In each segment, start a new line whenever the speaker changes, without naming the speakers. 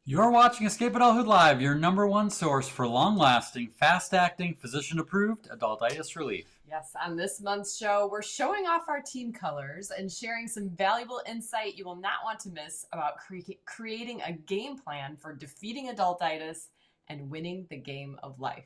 You're watching Escape Adulthood Live, your number one source for long-lasting, fast-acting, physician-approved adultitis relief.
Yes, on this month's show, we're showing off our team colors and sharing some valuable insight you will not want to miss about creating a game plan for defeating adultitis and winning the game of life.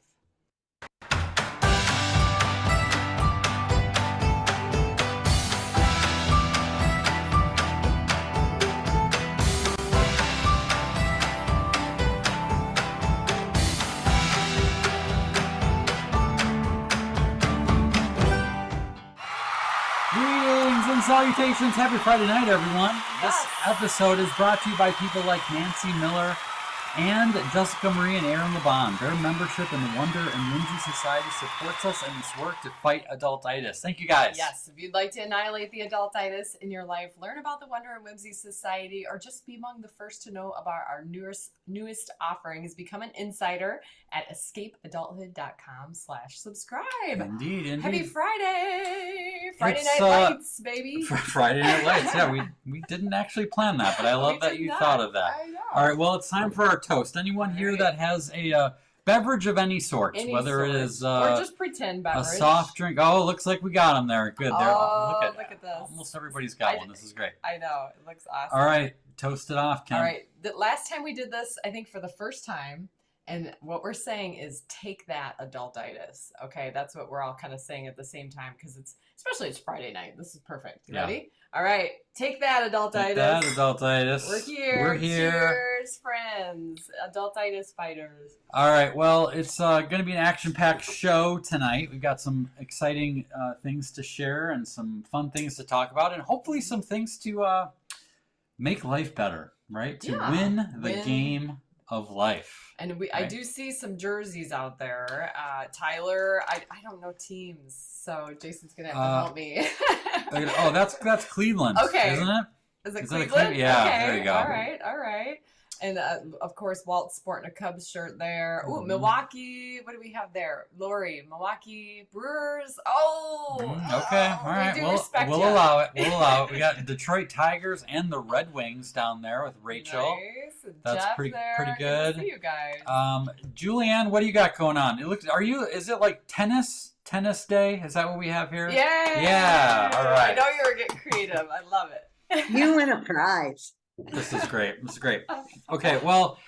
Salutations, happy Friday night, everyone. This episode is brought to you by people like Nancy Miller and Jessica Marie and Aaron LeBon. Their membership in the Wonder and Whimsy Society supports us in this work to fight adultitis. Thank you, guys.
Yes, if you'd like to annihilate the adultitis in your life, learn about the Wonder and Whimsy Society, or just be among the first to know about our newest offerings, become an insider at escapeadulthood.com/subscribe.
Indeed.
Happy Friday! Friday Night Lights, baby.
Friday Night Lights. Yeah, we didn't actually plan that, but I love that you thought of that.
I know.
All right, well, it's time for our toast. Anyone here that has a beverage of any sort, whether it is
or just pretend beverage,
a soft drink. Oh, looks like we got them there. Good.
Oh, look at this.
Almost everybody's got one. This is great.
I know. It looks awesome.
All right, toast it off, Kim.
All right. The last time we did this, I think for the first time, and what we're saying is take that adultitis. Okay, that's what we're all kind of saying at the same time because it's Friday night. This is perfect. You ready? All right, take that adultitis.
Take that adultitis.
We're here.
We're here.
Cheers, friends. Adultitis fighters.
All right. Well, it's going to be an action-packed show tonight. We've got some exciting things to share and some fun things to talk about, and hopefully some things to make life better. Right? To win the game of life.
And I do see some jerseys out there. Tyler, I don't know teams, so Jason's gonna have to help me.
Oh, that's Cleveland,
okay,
isn't it?
Is it Cleveland?
Yeah,
okay.
There you go.
All right. And of course, Walt's sporting a Cubs shirt there. Ooh, Milwaukee. What do we have there? Lori, Milwaukee Brewers. Oh,
okay. All right. We'll allow it. We got Detroit Tigers and the Red Wings down there with Rachel.
Nice.
That's
Jeff
pretty good.
Good to see you guys.
Julianne, what do you got going on? Is it like tennis day? Is that what we have here? Yeah. All right.
I know you were getting creative. I love it.
You win a prize.
This is great. Okay, well,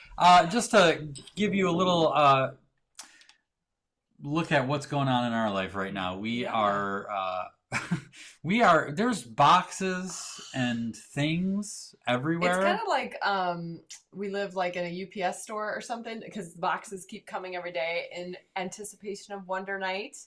just to give you a little look at what's going on in our life right now, we are there's boxes and things everywhere.
It's kind of like we live like in a UPS store or something because boxes keep coming every day in anticipation of Wonder Night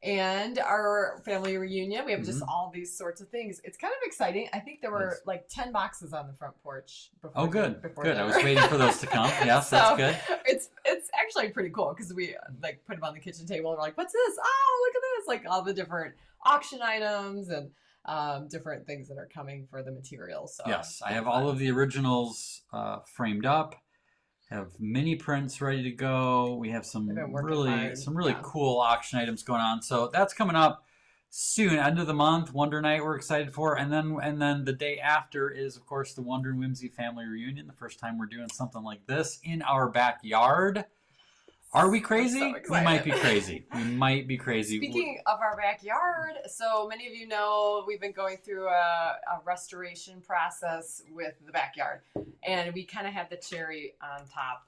and our family reunion. We have just all these sorts of things. It's kind of exciting. I think there were like 10 boxes on the front porch.
Good. I was waiting for those to come. Yes, so that's good.
It's actually pretty cool because we like put them on the kitchen table and we're like, what's this? Oh, look at this. Like all the different auction items and different things that are coming for the materials. So
yes, I have all of the originals framed up. Have mini prints ready to go. We have some really cool auction items going on. So that's coming up soon, end of the month, Wonder Night we're excited for. And then the day after is, of course, the Wonder and Whimsy family reunion. The first time we're doing something like this in our backyard. Are we crazy?
So
we might be crazy.
Speaking of our backyard, so many of you know we've been going through a restoration process with the backyard. And we kind of had the cherry on top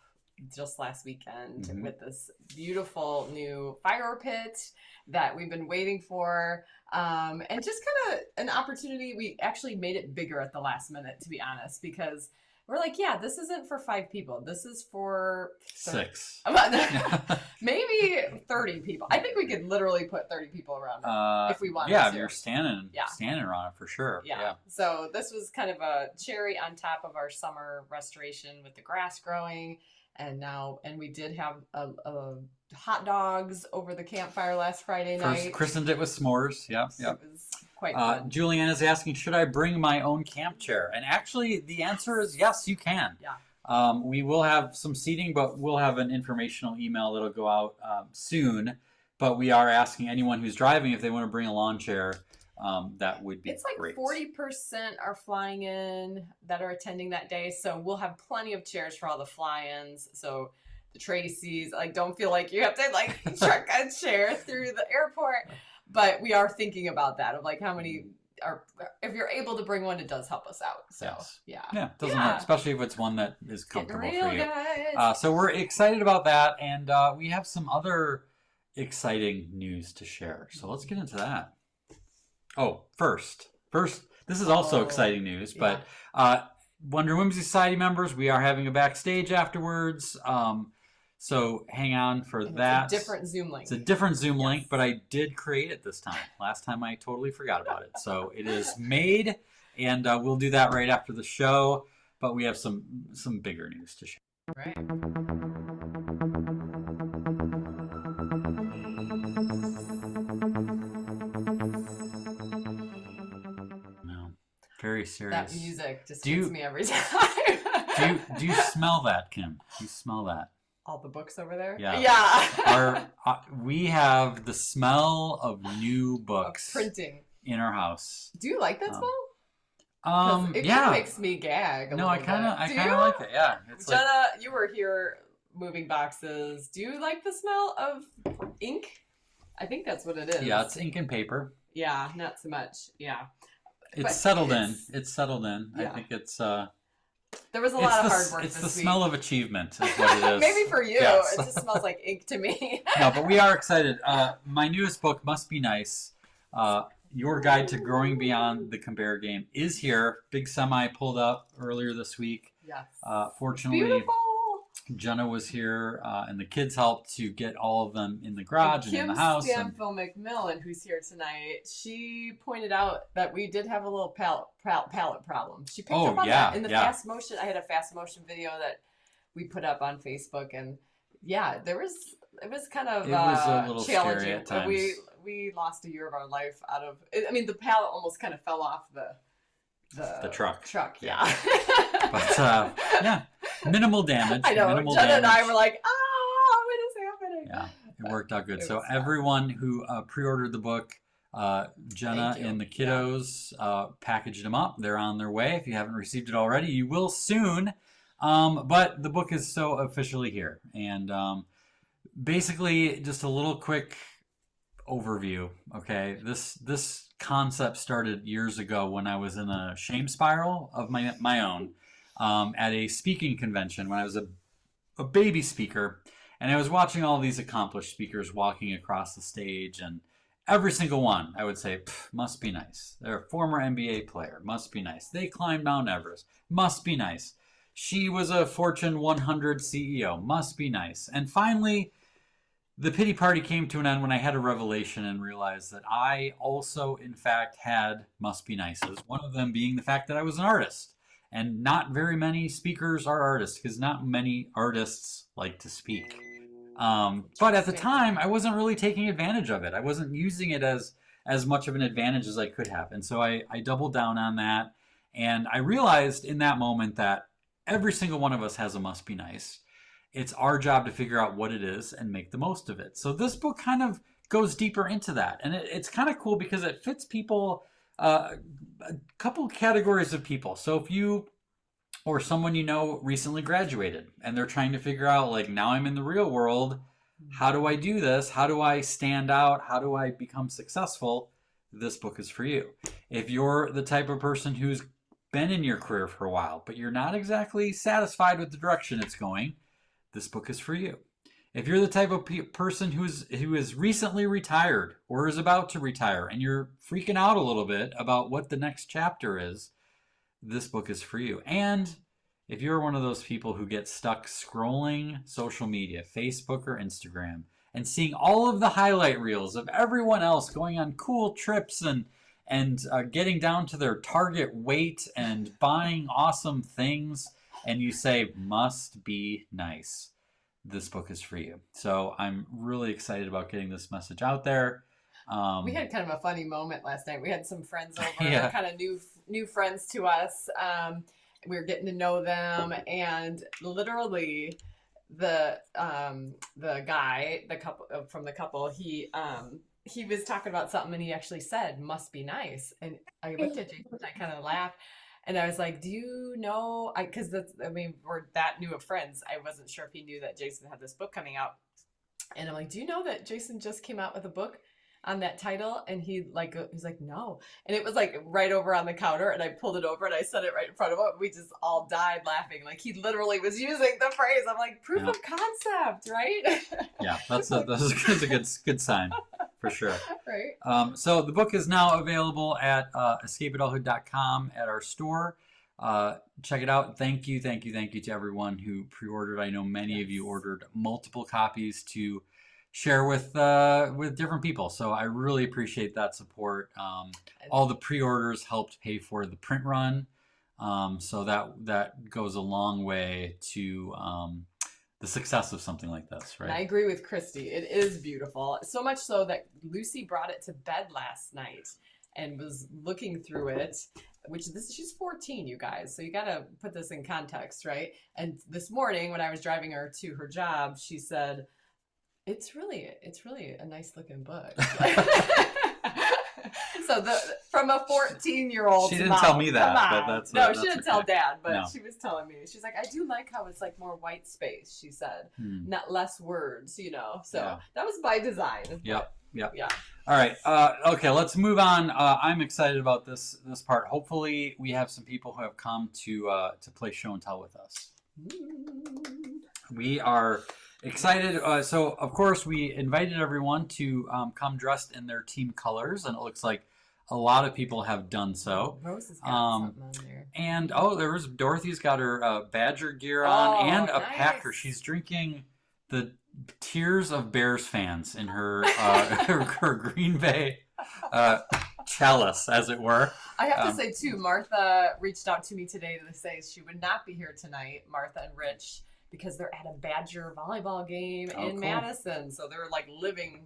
just last weekend with this beautiful new fire pit that we've been waiting for. And just kind of an opportunity. We actually made it bigger at the last minute, to be honest, because we're like, this isn't for 5 people. This is for
6.
Maybe 30 people. I think we could literally put 30 people around it if we wanted to.
Yeah, if you're standing around it for sure.
Yeah. So this was kind of a cherry on top of our summer restoration with the grass growing. And we did have hot dogs over the campfire last Friday night.
Christened it with s'mores. Yeah.
It was quite fun.
Julianne is asking, should I bring my own camp chair? And actually, the answer is yes, you can.
Yeah.
We will have some seating, but we'll have an informational email that'll go out soon. But we are asking anyone who's driving if they want to bring a lawn chair. that would be
it's like
great.
40% are flying in that are attending that day. So we'll have plenty of chairs for all the fly-ins. So the Tracy's, like, don't feel like you have to like truck a chair through the airport. But we are thinking about that of like how many are, if you're able to bring one, it does help us out. So
yes.
yeah.
Yeah, it doesn't hurt, especially if it's one that is comfortable
real,
for you.
Guys.
So we're excited about that, and we have some other exciting news to share. So let's get into that. Oh, first, this is also exciting news, but Wonder Women Society members, we are having a backstage afterwards. So hang on for that.
It's a different Zoom link.
It's a different Zoom link, but I did create it this time. Last time I totally forgot about it. So it is made, and we'll do that right after the show. But we have some bigger news to share.
Right.
Very serious.
That music just hits me every time.
do you smell that, Kim? Do you smell that?
All the books over there?
Yeah. We have the smell of new books.
Of printing.
In our house.
Do you like that smell? It kind of makes me gag a little bit.
I kind of like it, yeah. It's
Jenna, you were here moving boxes. Do you like the smell of ink? I think that's what it is.
Yeah, it's ink and paper.
Yeah, not so much. Yeah.
It's settled in. It's settled in.
Yeah.
I think it's...
there was a lot of hard work
It's
this
the
week.
Smell of achievement is what it is.
Maybe for you,
yes.
It just smells like ink to me.
No, but we are excited. My newest book, Must Be Nice, Your Guide to Growing Beyond the Compare Game, is here. Big Semi pulled up earlier this week.
Yes.
Fortunately,
beautiful.
Jenna was here, and the kids helped to get all of them in the garage and in the house.
Kim McMillan, who's here tonight, she pointed out that we did have a little palette problem. She picked up on that in the fast motion. I had a fast motion video that we put up on Facebook, and it was kind of
it was a little
challenging.
scary at times.
We lost a year of our life out of. I mean, the palette almost kind of fell off the
truck.
Yeah.
But minimal damage.
I know.
Minimal
Jenna
damage.
and I were like, what is happening?
Yeah, it worked out good. So everyone who pre-ordered the book, Jenna and the kiddos packaged them up. They're on their way. If you haven't received it already, you will soon. But the book is so officially here. And basically, just a little quick overview. Okay, this concept started years ago when I was in a shame spiral of my own at a speaking convention when I was a baby speaker, and I was watching all these accomplished speakers walking across the stage, and every single one I would say must be nice. They're a former NBA player, must be nice. They climbed Mount Everest, must be nice. She was a Fortune 100 CEO, must be nice. And finally, the pity party came to an end when I had a revelation and realized that I also, in fact, had must be nices. One of them being the fact that I was an artist. And not very many speakers are artists because not many artists like to speak. But at the time, I wasn't really taking advantage of it. I wasn't using it as much of an advantage as I could have. And so I doubled down on that. And I realized in that moment that every single one of us has a must be nice. It's our job to figure out what it is and make the most of it. So this book kind of goes deeper into that. And it's kind of cool because it fits people, a couple categories of people. So if you or someone you know recently graduated and they're trying to figure out, like, now I'm in the real world, how do I do this? How do I stand out? How do I become successful? This book is for you. If you're the type of person who's been in your career for a while, but you're not exactly satisfied with the direction it's going, this book is for you. If you're the type of person who is recently retired or is about to retire and you're freaking out a little bit about what the next chapter is, this book is for you. And if you're one of those people who get stuck scrolling social media, Facebook or Instagram, and seeing all of the highlight reels of everyone else going on cool trips and getting down to their target weight and buying awesome things, and you say, must be nice, this book is for you. So I'm really excited about getting this message out there.
We had kind of a funny moment last night. We had some friends over,
Yeah.
kind of new friends to us. We were getting to know them, and literally the guy, the couple from the couple, he he was talking about something and he actually said, "Must be nice." And I looked at Jason and I kind of laughed. And I was like, "Do you know?" Because we're that new of friends. I wasn't sure if he knew that Jason had this book coming out. And I'm like, "Do you know that Jason just came out with a book on that title?" And he's like, "No." And it was like right over on the counter. And I pulled it over and I set it right in front of him. We just all died laughing. Like he literally was using the phrase. I'm like, proof of concept, right?
Yeah, that's a good sign. For sure.
Right.
So the book is now available at escapeadulthood.com at our store. Check it out. Thank you to everyone who pre-ordered. I know many of you ordered multiple copies to share with different people. So I really appreciate that support. All the pre-orders helped pay for the print run. So that goes a long way to the success of something like this, right?
And I agree with Christy. It is beautiful. So much so that Lucy brought it to bed last night and was looking through it, she's 14, you guys. So you got to put this in context, right? And this morning when I was driving her to her job, she said, it's really a nice looking book. So from a 14-year-old,
she didn't tell me that, but that's
she didn't tell Dad, but
no.
She was telling me. She's like, I do like how it's like more white space. She said, not less words, So that was by design.
Yep. Yeah.
All
right. Okay. Let's move on. I'm excited about this part. Hopefully, we have some people who have come to play show and tell with us. We are excited. So, of course, we invited everyone to come dressed in their team colors, and it looks like a lot of people have done so.
Rose has got something on there.
And Dorothy's got her Badger gear on and a
nice.
Packer. She's drinking the tears of Bears fans in her her Green Bay chalice, as it were.
I have to say too, Martha reached out to me today to say she would not be here tonight, Martha and Rich, because they're at a Badger volleyball game in Madison. So they're like living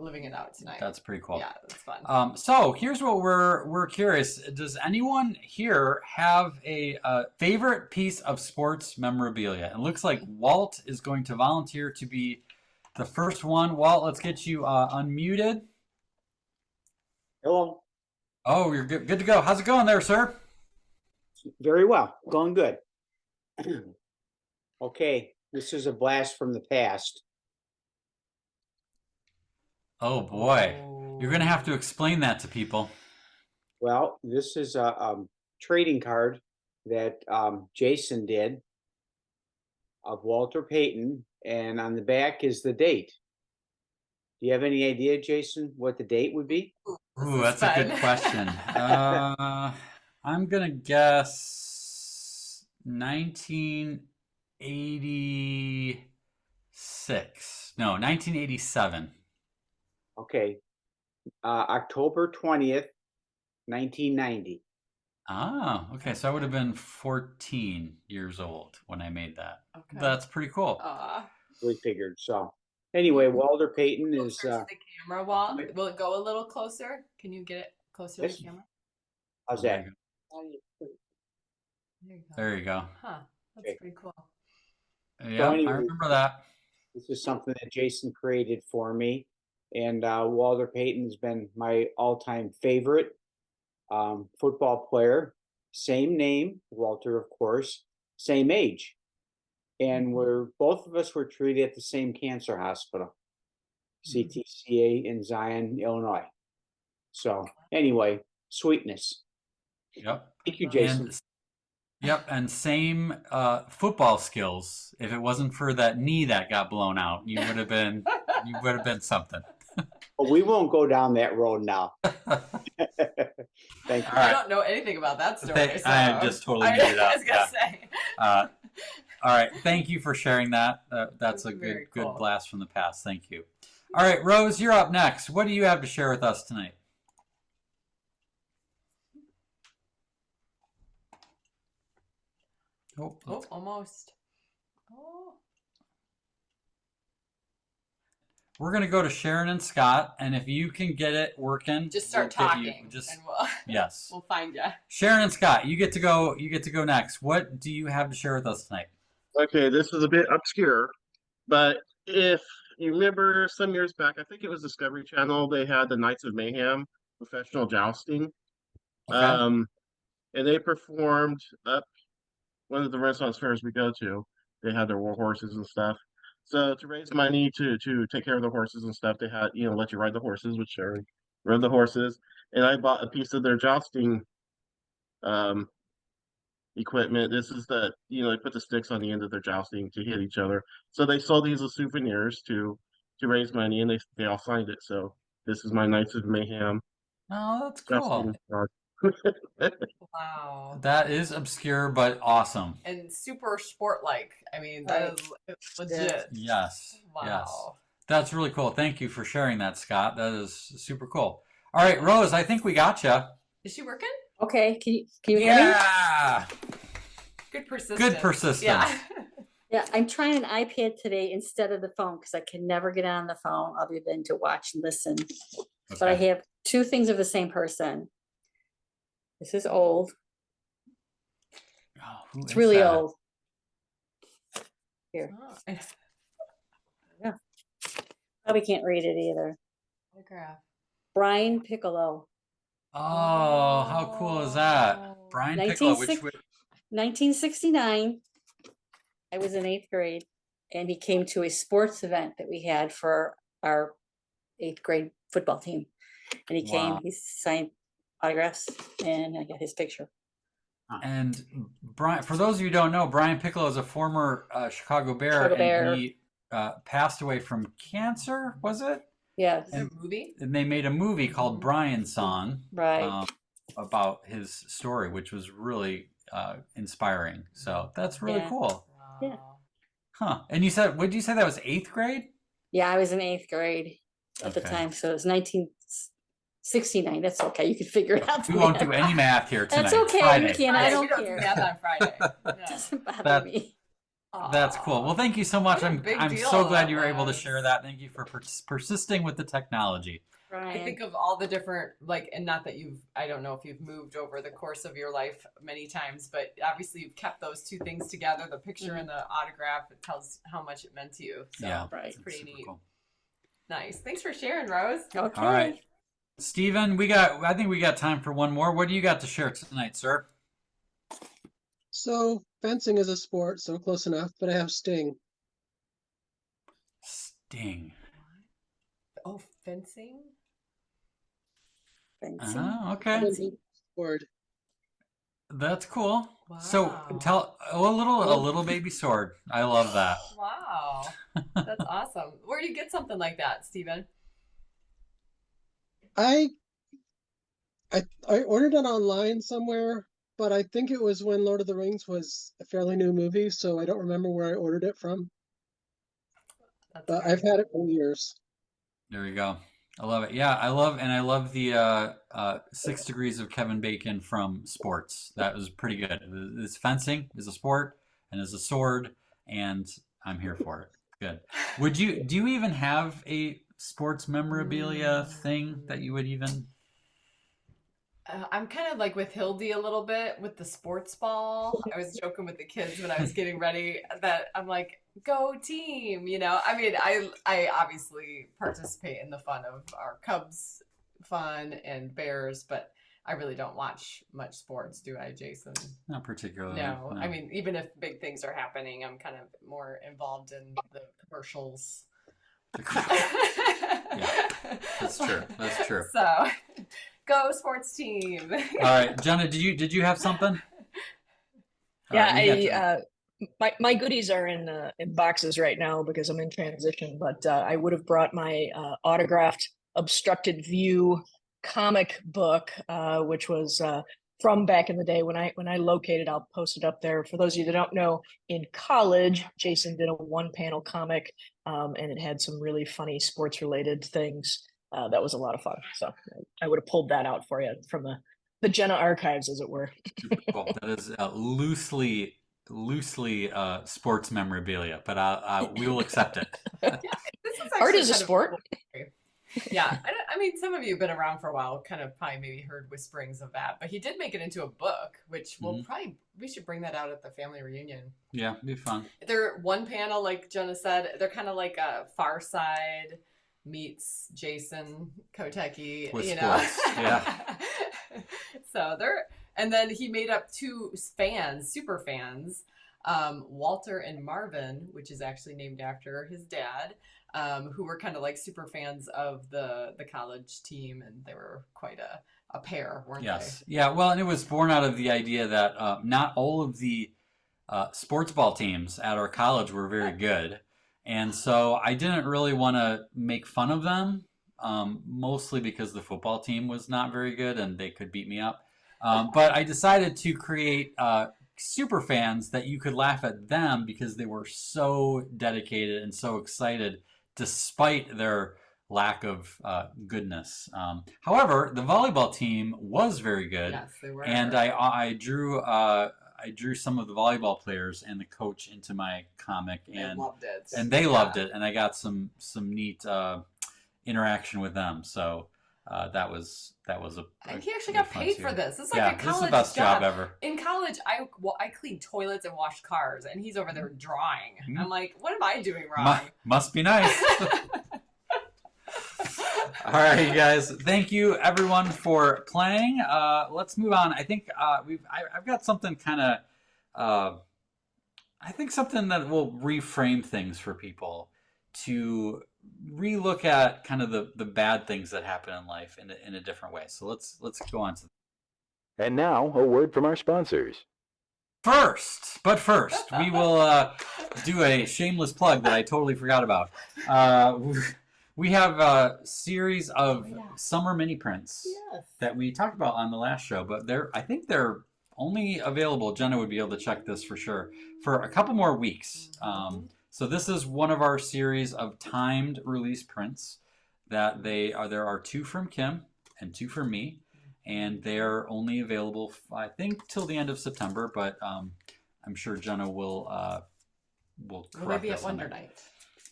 it out tonight.
That's pretty cool.
Yeah, that's fun.
So here's what we're curious. Does anyone here have a favorite piece of sports memorabilia? It looks like Walt is going to volunteer to be the first one. Walt, let's get you unmuted.
Hello.
Oh, you're good to go. How's it going there, sir?
Very well. Going good. Okay, this is a blast from the past.
Oh boy, you're gonna have to explain that to people.
Well, this is a trading card that Jason did of Walter Payton, and on the back is the date. Do you have any idea, Jason, what the date would be?
Ooh, that's a good question. I'm gonna guess 1986. No, 1987.
Okay, October 20th, 1990.
Ah, okay. So I would have been 14 years old when I made that.
Okay.
That's pretty cool.
We figured. So anyway, Walter Payton is...
the camera, Walt. Will it go a little closer? Can you get it closer to the camera?
How's that?
There you go.
Huh. That's pretty cool.
Yeah, so anyway, I remember that.
This is something that Jason created for me. And Walter Payton has been my all-time favorite football player. Same name, Walter, of course. Same age. And both of us were treated at the same cancer hospital, CTCA in Zion, Illinois. So anyway, sweetness.
Yep.
Thank you, Jason.
And same football skills. If it wasn't for that knee that got blown out, you would have been something.
Well, we won't go down that road now. Thank you.
I don't know anything about that story. So
I just totally made it up.
I was gonna say.
All right. Thank you for sharing that. That's a good blast from the past. Thank you. All right, Rose, you're up next. What do you have to share with us tonight?
Oh, almost. Oh.
We're going to go to Sharon and Scott, and if you can get it working,
just start talking.
Yes.
We'll find you.
Sharon and Scott, you get to go next. What do you have to share with us tonight?
Okay, this is a bit obscure, but if you remember some years back, I think it was Discovery Channel, they had the Knights of Mayhem, professional jousting.
Okay.
And they performed up one of the Renaissance fairs we go to. They had their war horses and stuff. So to raise money to take care of the horses and stuff, they had, let you ride the horses, which Sherry rode the horses. And I bought a piece of their jousting um equipment. This is they put the sticks on the end of their jousting to hit each other. So they sold these as souvenirs to raise money, and they all signed it. So this is my Knights of Mayhem
Oh, that's cool.
jousting.
Wow.
That is obscure but awesome.
And super sport-like. I mean, that is legit.
Yes.
Wow.
Yes. That's really cool. Thank you for sharing that, Scott. That is super cool. All right, Rose, I think we got you.
Is she working?
Okay, can you hear me?
Yeah.
Good persistence.
Good persistence.
Yeah.
Yeah, I'm trying an iPad today instead of the phone because I can never get on the phone other than to watch and listen. But I have two things of the same person. This is old.
Oh,
It's really old. Here.
Oh,
Yeah. Probably can't read it either.
autograph.
Brian Piccolo.
Oh, how cool is that? Brian Piccolo,
1969. I was in 8th grade, and he came to a sports event that we had for our 8th grade football team. And he came, he signed autographs, and I got his picture.
And Brian, for those of you who don't know, Brian Piccolo is a former Chicago Bear, and he passed away from cancer, was it?
Yeah.
Is it a movie?
And they made a movie called Brian's Song,
right,
about his story, which was really inspiring. So that's really cool.
Yeah.
Huh. And you said, what did you say that was 8th grade?
Yeah, I was in 8th grade at the time, so it was 1969. That's okay. You can figure it out.
We won't do any math here tonight.
That's okay.
Friday.
You can. I don't care.
Do math on Friday.
It doesn't bother me.
That's cool. Well, thank you so much. I'm
deal
so glad you were
that
able to
was.
share that. Thank you for persisting with the technology.
I think of all the different, and not that I don't know if you've moved over the course of your life many times, but obviously you've kept those two things together, the picture and the autograph. It tells how much it meant to you. So
Yeah,
it's pretty neat.
Cool.
Nice. Thanks for sharing, Rose.
Okay.
All right. Steven, I think we got time for one more. What do you got to share tonight, sir?
So fencing is a sport, so close enough, but I have Sting.
Sting.
Oh, fencing?
Oh, okay.
Sword.
That's cool.
Wow.
So tell a little baby sword. I love that.
Wow. That's awesome. Where do you get something like that, Steven?
I ordered it online somewhere, but I think it was when Lord of the Rings was a fairly new movie, so I don't remember where I ordered it from. But I've had it for years. There
you go. I love it. Yeah, I love the 6 Degrees of Kevin Bacon from Sports. That was pretty good. It's fencing is a sport and is a sword, and I'm here for it. Good. Do you even have a sports memorabilia thing that you would even?
I'm kind of like with Hildy a little bit with the sports ball. I was joking with the kids when I was getting ready that I'm like, go team, I mean, I obviously participate in the fun of our Cubs fun and Bears, but I really don't watch much sports, do I, Jason?
Not particularly.
No. I mean, even if big things are happening, I'm kind of more involved in the commercials.
Yeah, that's true.
So, go sports team.
All right, Jenna, did you have something?
Yeah, my goodies are in boxes right now because I'm in transition. But I would have brought my autographed Obstructed View comic book, which was from back in the day when I located. I'll post it up there. For those of you that don't know, in college, Jason did a 1-panel comic, and it had some really funny sports related things. That was a lot of fun. So I would have pulled that out for you from the Jenna archives, as it were.
Cool. That is loosely sports memorabilia, but we will accept it.
Yeah,
Art is a sport.
Yeah, I mean, some of you have been around for a while, kind of probably maybe heard whisperings of that, but he did make it into a book, which we should bring that out at the family reunion.
Yeah, it'd be fun.
They're one panel, like Jenna said, they're kind of like a Far Side meets Jason Kotecki,
With
you know.
yeah.
So and then he made up two fans, super fans, Walter and Marvin, which is actually named after his dad, who were kind of like super fans of the college team, and they were quite a pair, weren't they?
Yeah, well, and it was born out of the idea that not all of the sports ball teams at our college were very good. And so I didn't really want to make fun of them, mostly because the football team was not very good and they could beat me up. But I decided to create super fans that you could laugh at them because they were so dedicated and so excited despite their lack of goodness. However, the volleyball team was very good.
Yes, they were.
And I drew some of the volleyball players and the coach into my comic, and
loved it.
And they loved it, and I got some neat interaction with them. So that was a
and he actually got paid for this. This is like a college
this is the best job ever.
In college, I cleaned toilets and washed cars, and he's over there drawing.
Mm-hmm.
I'm like, what am I doing wrong?
Must be nice. All right, you guys. Thank you, everyone, for playing. Let's move on. I think I've got something kind of. I think something that will reframe things for people to relook at kind of the bad things that happen in life in a different way. So let's go on to.
And now a word from our sponsors.
First, we will do a shameless plug that I totally forgot about. We have a series of summer mini prints that we talked about on the last show, but I think they're only available. Jenna would be able to check this for sure for a couple more weeks. So this is one of our series of timed release prints that there are 2 from Kim and 2 from me, and they're only available I think till the end of September, but I'm sure Jenna will correct
Maybe
us
at
on
Wonder
that.
Night.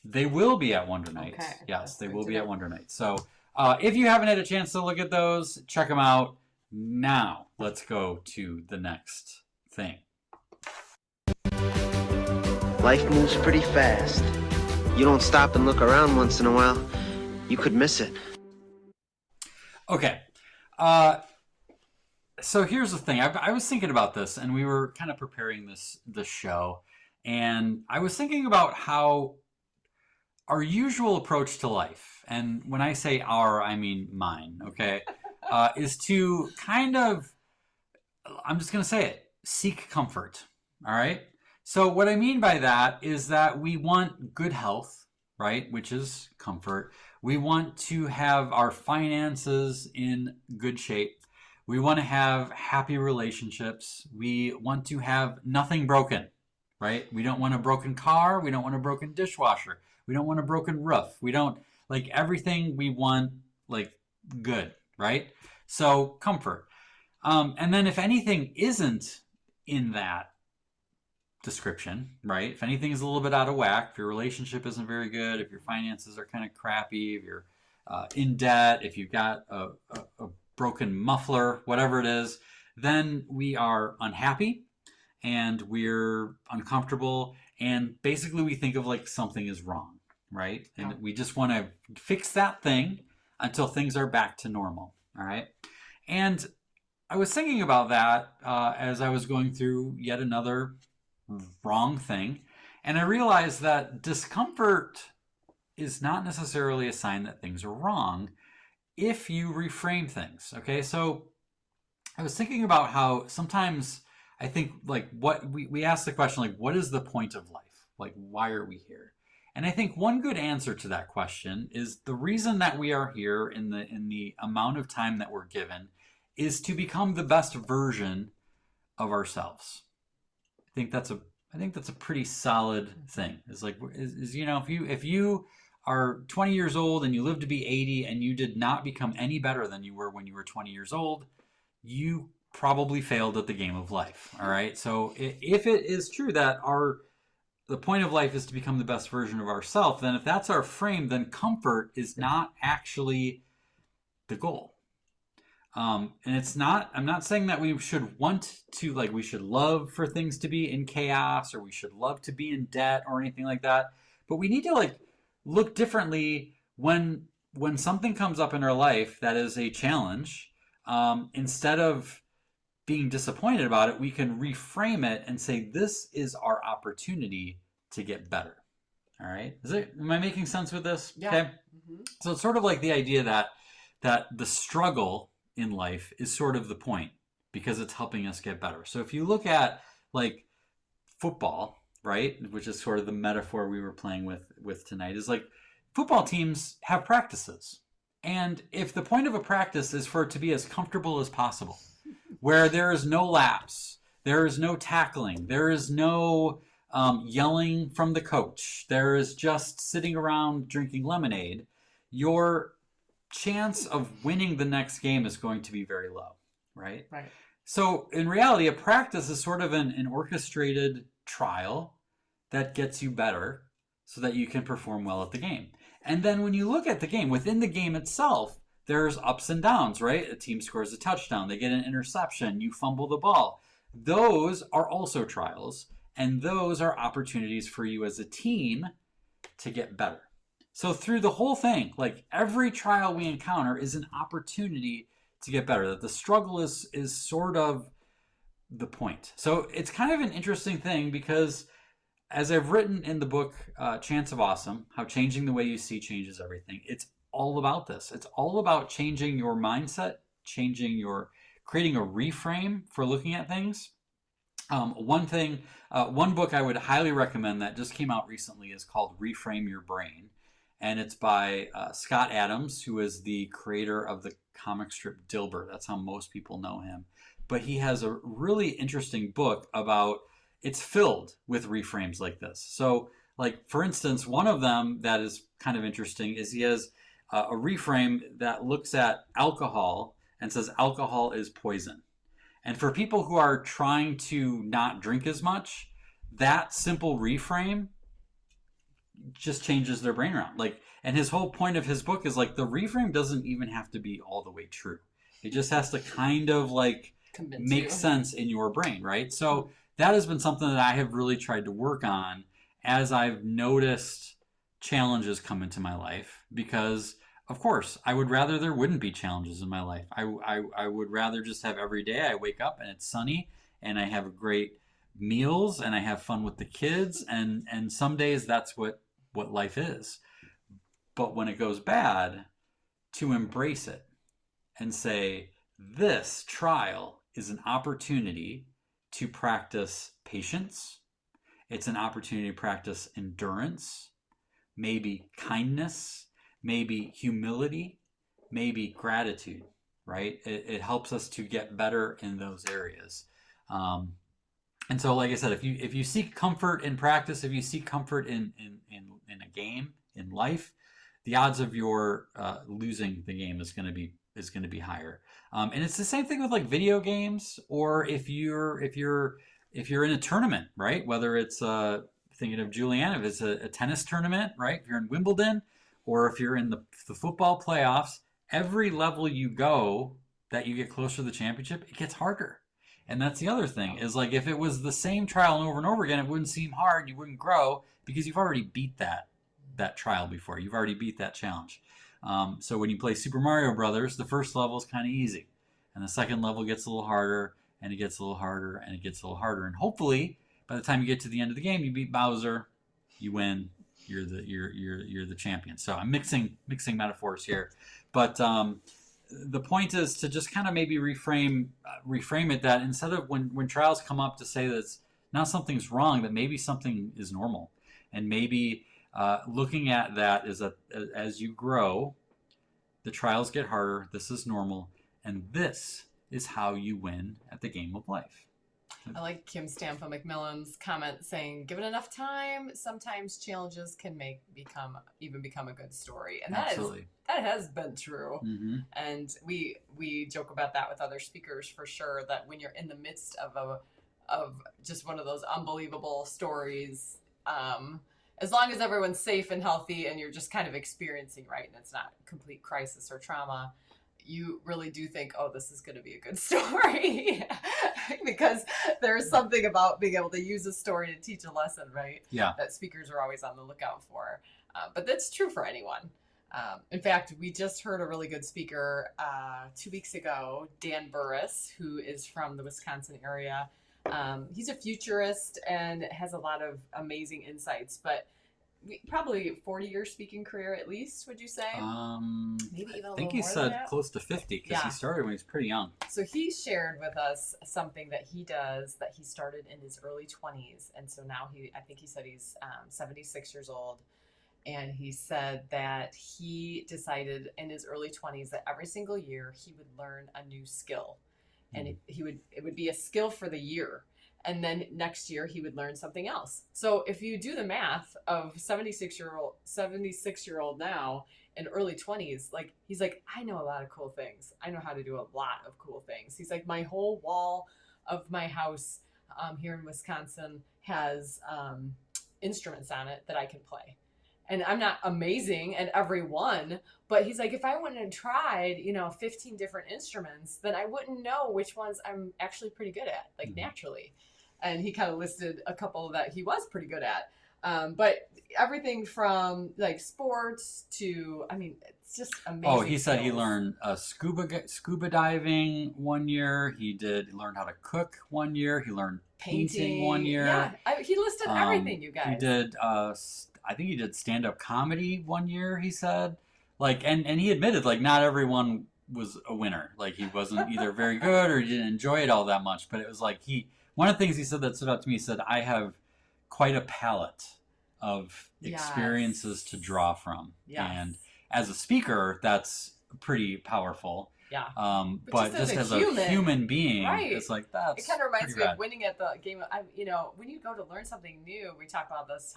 They will be at Wonder Night.
Okay.
Yes, they will be at Wonder Night. So if you haven't had a chance to look at those, check them out. Now, let's go to the next thing.
Life moves pretty fast. You don't stop and look around once in a while, you could miss it.
Okay. So here's the thing. I was thinking about this, and we were kind of preparing this show, and I was thinking about how our usual approach to life, and when I say our, I mean mine, okay, is to kind of, I'm just going to say it, seek comfort, all right? So what I mean by that is that we want good health, right, which is comfort. We want to have our finances in good shape. We want to have happy relationships. We want to have nothing broken, right? We don't want a broken car. We don't want a broken dishwasher. We don't want a broken roof. We don't, like, everything we want, like, good, right? So comfort. And then if anything isn't in that description, right? If anything is a little bit out of whack, if your relationship isn't very good, if your finances are kind of crappy, if you're in debt, if you've got a broken muffler, whatever it is, then we are unhappy and we're uncomfortable, and basically we think of like something is wrong, right? And we just want to fix that thing until things are back to normal, all right? And I was thinking about that as I was going through yet another wrong thing, and I realized that discomfort is not necessarily a sign that things are wrong if you reframe things. Okay, so I was thinking about how sometimes I think, like, what we ask the question, like, what is the point of life? Like, why are we here? And I think one good answer to that question is the reason that we are here in the amount of time that we're given is to become the best version of ourselves. I think that's a pretty solid thing. It's like, you know, if you are 20 years old and you live to be 80 and you did not become any better than you were when you were 20 years old, you probably failed at the game of life. All right. So if it is true that our the point of life is to become the best version of ourselves, then if that's our frame, then comfort is not actually the goal. And it's not, I'm not saying that we should want to, like, we should love for things to be in chaos, or we should love to be in debt or anything like that. But we need to, like, look differently when something comes up in our life that is a challenge. Instead of being disappointed about it, we can reframe it and say, this is our opportunity to get better. All right. Am I making sense with this?
Yeah.
Okay. So it's sort of like the idea that the struggle in life is sort of the point, because it's helping us get better. So if you look at, like, football, right, which is sort of the metaphor we were playing with tonight, is like football teams have practices. And if the point of a practice is for it to be as comfortable as possible, where there is no laps, there is no tackling, there is no yelling from the coach, there is just sitting around drinking lemonade, your chance of winning the next game is going to be very low, right?
Right.
So in reality, a practice is sort of an orchestrated trial that gets you better so that you can perform well at the game. And then when you look at the game, within the game itself, there's ups and downs, right? A team scores a touchdown, they get an interception, you fumble the ball. Those are also trials, and those are opportunities for you as a team to get better. So through the whole thing, like, every trial we encounter is an opportunity to get better. That the struggle is sort of the point. So it's kind of an interesting thing, because as I've written in the book, Chance of Awesome, how changing the way you see changes everything, it's all about this. It's all about changing your mindset, creating a reframe for looking at things. One book I would highly recommend that just came out recently is called Reframe Your Brain. And it's by Scott Adams, who is the creator of the comic strip Dilbert. That's how most people know him. But he has a really interesting book about, it's filled with reframes like this. So, like, for instance, one of them that is kind of interesting is he has a reframe that looks at alcohol and says alcohol is poison. And for people who are trying to not drink as much, that simple reframe just changes their brain around. Like, and his whole point of his book is, like, the reframe doesn't even have to be all the way true. It just has to kind of, like, make sense in your brain, right? So that has been something that I have really tried to work on as I've noticed challenges come into my life, because of course I would rather there wouldn't be challenges in my life. I would rather just have every day I wake up and it's sunny and I have great meals and I have fun with the kids, and some days that's what life is. But when it goes bad, to embrace it and say, this trial is an opportunity to practice patience. It's an opportunity to practice endurance, maybe kindness, maybe humility, maybe gratitude, right? It helps us to get better in those areas. And so, like I said, if you seek comfort in practice, if you seek comfort in a game, in life, the odds of your losing the game is going to be higher. And it's the same thing with, like, video games, or if you're in a tournament, right? Whether it's thinking of Julianne, if it's a tennis tournament, right? If you're in Wimbledon, or if you're in the football playoffs, every level you go that you get closer to the championship, it gets harder. And that's the other thing, is, like, if it was the same trial over and over again, it wouldn't seem hard, you wouldn't grow, because you've already beat that trial before. You've already beat that challenge. So when you play Super Mario Brothers, the first level is kind of easy, and the second level gets a little harder, and it gets a little harder, and it gets a little harder. And hopefully, by the time you get to the end of the game, you beat Bowser, you win, you're the champion. So I'm mixing metaphors here, but the point is to just kind of maybe reframe it, that instead of when trials come up, to say that it's not something's wrong, that maybe something is normal, and maybe looking at that is that as you grow, the trials get harder. This is normal, and this is how you win at the game of life.
I like Kim Stanfield McMillan's comment saying, given enough time, sometimes challenges can become a good story. And that has been true. Mm-hmm. And we joke about that with other speakers, for sure, that when you're in the midst of just one of those unbelievable stories, As long as everyone's safe and healthy and you're just kind of experiencing, right, and it's not complete crisis or trauma, you really do think, oh, this is going to be a good story. Because there's something about being able to use a story to teach a lesson, right?
Yeah.
That speakers are always on the lookout for. But that's true for anyone. In fact, we just heard a really good speaker 2 weeks ago, Dan Burris, who is from the Wisconsin area. He's a futurist and has a lot of amazing insights, but probably 40-year speaking career at least, would you say? Maybe even
I think he said close to 50 because he started when he was pretty young.
So he shared with us something that he does that he started in his early 20s. And so now I think he said he's 76 years old. And he said that he decided in his early 20s that every single year he would learn a new skill. And it would be a skill for the year. And then next year he would learn something else. So if you do the math of 76-year-old now in early 20s, like he's like, I know a lot of cool things. I know how to do a lot of cool things. He's like, my whole wall of my house here in Wisconsin has instruments on it that I can play. And I'm not amazing at every one, but he's like, if I went and tried, 15 different instruments, then I wouldn't know which ones I'm actually pretty good at, like naturally. And he kind of listed a couple that he was pretty good at. But everything from like sports to, it's just amazing.
Oh, he said he learned scuba diving one year. He learned how to cook one year. He learned painting 1 year.
Yeah, he listed everything, you guys.
He did, I think he did stand-up comedy 1 year, he said. Like, and he admitted, like, not everyone was a winner. Like, he wasn't either very good or he didn't enjoy it all that much. But it was like one of the things he said that stood out to me, he said, I have quite a palette of experiences to draw from. Yes. And as a speaker, that's pretty powerful.
Yeah.
But just as a human being, right. It's like that's
it kind of reminds me of winning at the game. When you go to learn something new, we talk about this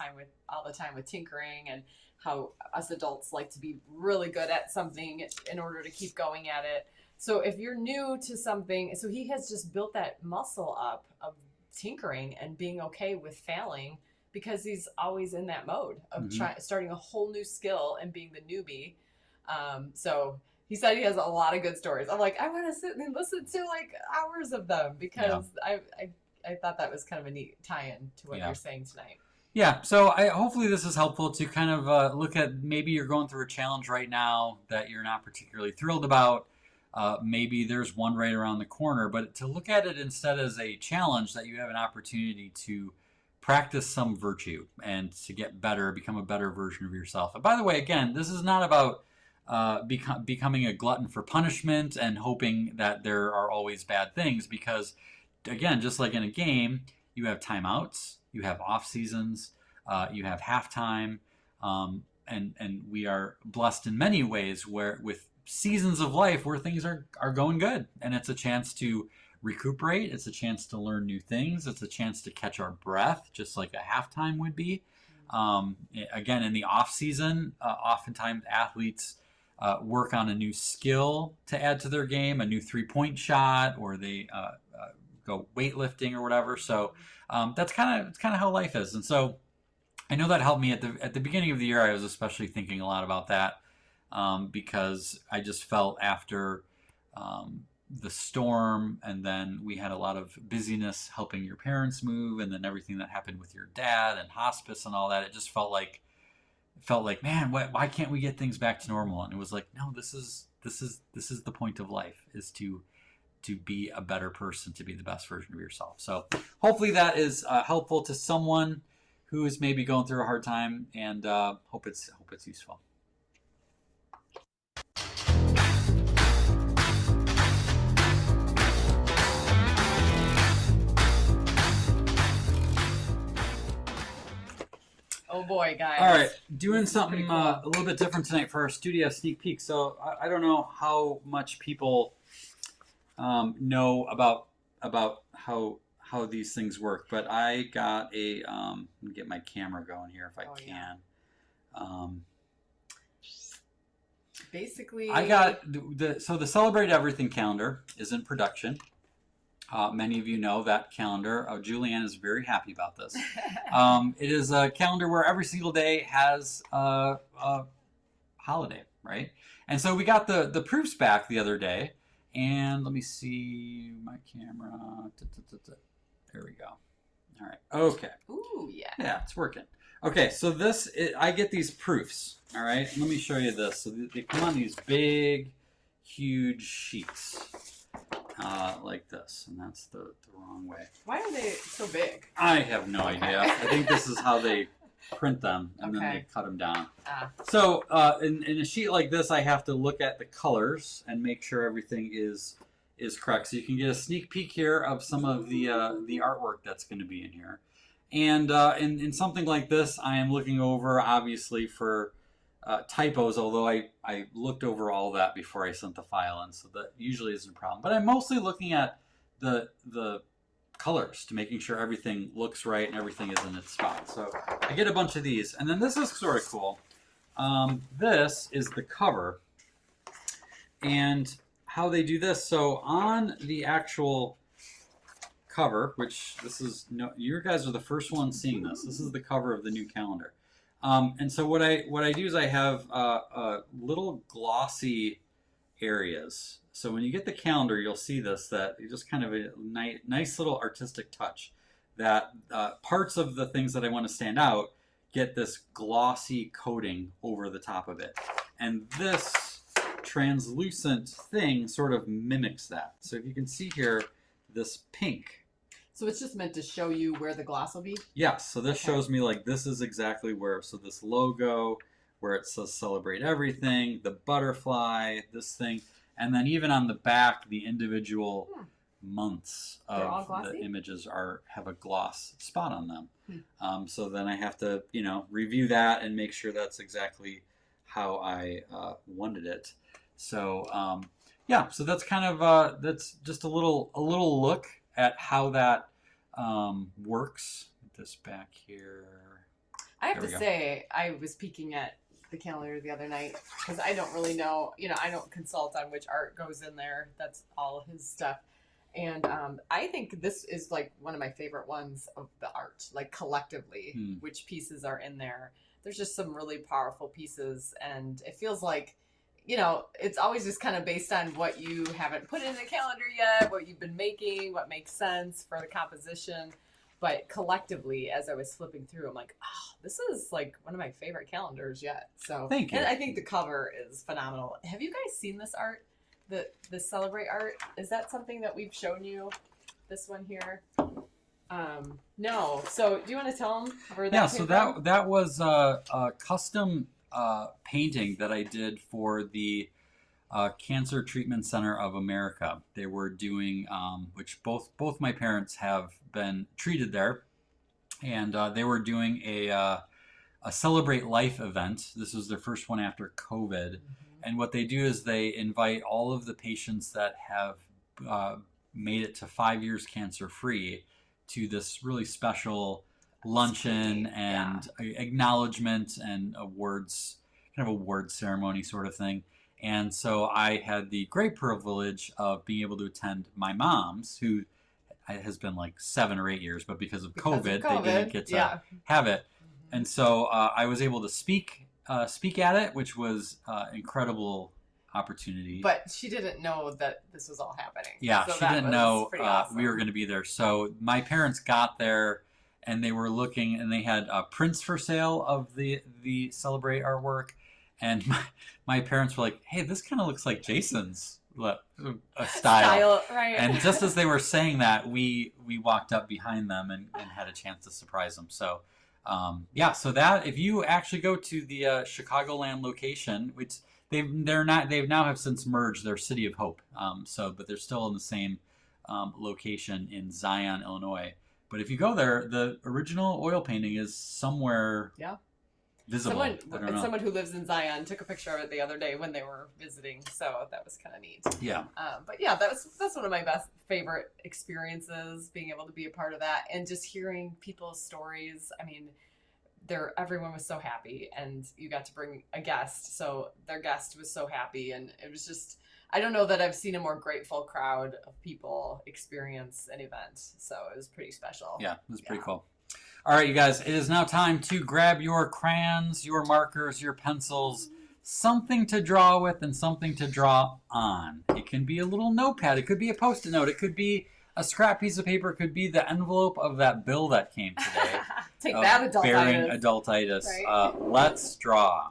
all the time with tinkering and how us adults like to be really good at something in order to keep going at it. So if you're new to something, so he has just built that muscle up of tinkering and being okay with failing because he's always in that mode of starting a whole new skill and being the newbie. So he said he has a lot of good stories. I'm like, I want to sit and listen to like hours of them because I thought that was kind of a neat tie-in to what you're saying tonight.
Yeah, so hopefully this is helpful to kind of look at maybe you're going through a challenge right now that you're not particularly thrilled about. Maybe there's one right around the corner, but to look at it instead as a challenge that you have an opportunity to practice some virtue and to get better, become a better version of yourself. And by the way, again, this is not about becoming a glutton for punishment and hoping that there are always bad things because, again, just like in a game, you have timeouts, you have off seasons, you have halftime, and we are blessed in many ways with seasons of life where things are going good, and it's a chance to recuperate, it's a chance to learn new things, it's a chance to catch our breath, just like a halftime would be. Again, in the off season, oftentimes athletes work on a new skill to add to their game, a new 3-point shot, or they go weightlifting or whatever. So that's kind of how life is. And so I know that helped me at the beginning of the year. I was especially thinking a lot about that because I just felt after the storm, and then we had a lot of busyness helping your parents move, and then everything that happened with your dad and hospice and all that. It just felt like, man, why can't we get things back to normal? And it was like, no, this is the point of life, is to be a better person, to be the best version of yourself. So hopefully that is helpful to someone who is maybe going through a hard time, and hope it's useful.
Oh boy, guys.
All right, doing something cool. A little bit different tonight for our studio sneak peek. So I don't know how much people know about how these things work, but I got let me get my camera going here if I can. Yeah.
Basically,
I got the Celebrate Everything calendar is in production. Many of you know that calendar. Julianne is very happy about this. It is a calendar where every single day has a holiday, right? And so we got the proofs back the other day. And let me see my camera. There we go. All right. Okay.
Ooh, yeah.
Yeah, it's working. Okay, so I get these proofs. All right. Let me show you this. So they come on these big, huge sheets. Like this, and that's the wrong way.
Why are they so big?
I have no idea. I think this is how they print them, and then they cut them down. So in a sheet like this, I have to look at the colors and make sure everything is correct. So you can get a sneak peek here of some of the artwork that's going to be in here. And in something like this, I am looking over, obviously, for typos, although I looked over all that before I sent the file in, so that usually isn't a problem. But I'm mostly looking at the colors to making sure everything looks right and everything is in its spot. So I get a bunch of these. And then this is sort of cool. This is the cover. And how they do this. So on the actual cover, which you guys are the first ones seeing this. This is the cover of the new calendar. And so what I do is I have little glossy areas. So when you get the calendar, you'll see this, that it's just kind of a nice little artistic touch, that parts of the things that I want to stand out get this glossy coating over the top of it. And this translucent thing sort of mimics that. So if you can see here, this pink.
So it's just meant to show you where the gloss will be?
Yes, so this shows me like this is exactly where, so this logo, where it says celebrate everything, the butterfly, this thing, and then even on the back, the individual months of the images have a gloss spot on them. So then I have to, review that and make sure that's exactly how I wanted it. So yeah, so that's kind of that's just a little look at how that works. This back here.
I have to say, I was peeking at the calendar the other night because I don't really know, I don't consult on which art goes in there. That's all his stuff. And I think this is like one of my favorite ones of the art, like collectively, which pieces are in there. There's just some really powerful pieces, and it feels like, it's always just kind of based on what you haven't put in the calendar yet, what you've been making, what makes sense for the composition. But collectively, as I was flipping through, I'm like, oh, this is like one of my favorite calendars yet. So
thank you.
And I think the cover is phenomenal. Have you guys seen this art? The Celebrate art? Is that something that we've shown you? This one here? No. So do you want to tell them where that came from?
that was a custom painting that I did for the Cancer Treatment Center of America. They were doing, which both my parents have been treated there, and they were doing a Celebrate Life event. This was their first one after COVID. And what they do is they invite all of the patients that have made it to 5 years cancer-free to this really special luncheon and acknowledgement and awards, kind of award ceremony sort of thing. And so I had the great privilege of being able to attend my mom's, who has been like 7 or 8 years, but because of COVID, they didn't get to have it. And so I was able to speak at it, which was incredible opportunity.
But she didn't know that this was all happening.
Yeah,
so
she didn't know
awesome.
We were going to be there. So my parents got there, and they were looking, and they had prints for sale of the Celebrate artwork. And my parents were like, hey, this kind of looks like Jason's style.
Right.
And just as they were saying that, we walked up behind them and had a chance to surprise them. So so that if you actually go to the Chicagoland location, which they've now have since merged their City of Hope. But they're still in the same location in Zion, Illinois. But if you go there, the original oil painting is somewhere visible.
Someone who lives in Zion took a picture of it the other day when they were visiting, so that was kind of neat.
Yeah.
But yeah, that's one of my favorite experiences, being able to be a part of that and just hearing people's stories. I mean, everyone was so happy, and you got to bring a guest, so their guest was so happy, and it was just, I don't know that I've seen a more grateful crowd of people experience an event. So it was pretty special.
Yeah, it was pretty cool. All right, you guys, it is now time to grab your crayons, your markers, your pencils, something to draw with and something to draw on. It can be a little notepad. It could be a Post-it note. It could be a scrap piece of paper. It could be the envelope of that bill that came today.
Take that, adultitis.
Bearing adultitis.
Right?
Let's draw.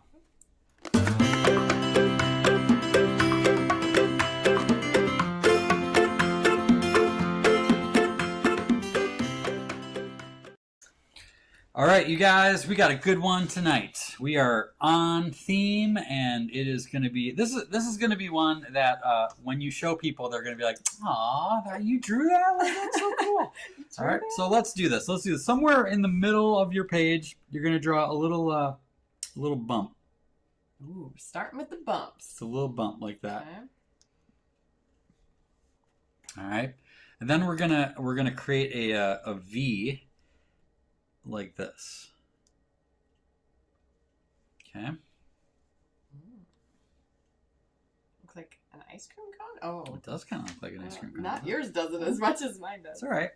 All right, you guys, we got a good one tonight. We are on theme, and it is going to be this is going to be one that when you show people, they're going to be like, "Aw, you drew that? Like, that's so cool." All right, so let's do this. Let's do this. Somewhere in the middle of your page, you're going to draw a little bump.
Ooh, starting with the bumps.
It's a little bump like that.
Okay.
All right, and then we're gonna create a V. Like this. Okay.
Looks like an ice cream cone? Oh.
It does kind of look like an ice cream cone.
Not yours doesn't as much as mine does.
It's all right.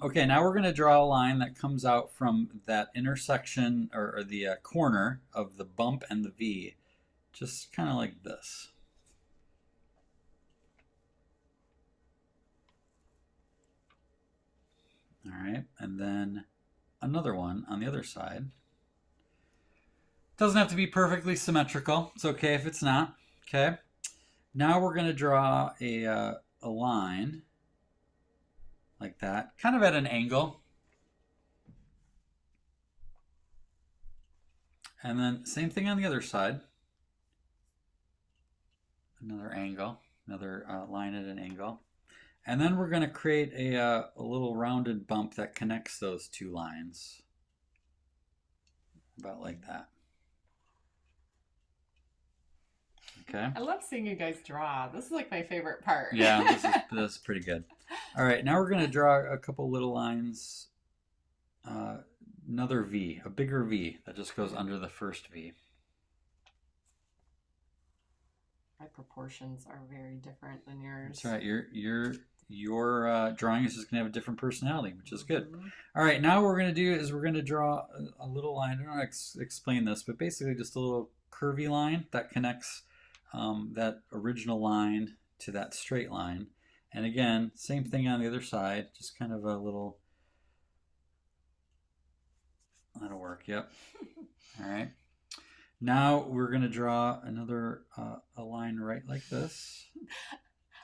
Okay, now we're going to draw a line that comes out from that intersection or the corner of the bump and the V. Just kind of like this. All right, and then another one on the other side. Doesn't have to be perfectly symmetrical. It's okay if it's not. Okay. Now we're going to draw a line like that, kind of at an angle. And then same thing on the other side. Another angle, another line at an angle. And then we're going to create a little rounded bump that connects those two lines. About like that. Okay.
I love seeing you guys draw. This is like my favorite part.
Yeah, this is pretty good. All right, now we're going to draw a couple little lines. Another V, a bigger V that just goes under the first V.
My proportions are very different than yours.
That's right. Your drawing is just going to have a different personality, which is good. All right, now what we're going to do is we're going to draw a little line. I don't know how to explain this, but basically just a little curvy line that connects that original line to that straight line. And again, same thing on the other side, just kind of a little... That'll work, yep. All right. Now we're going to draw another a line right like this.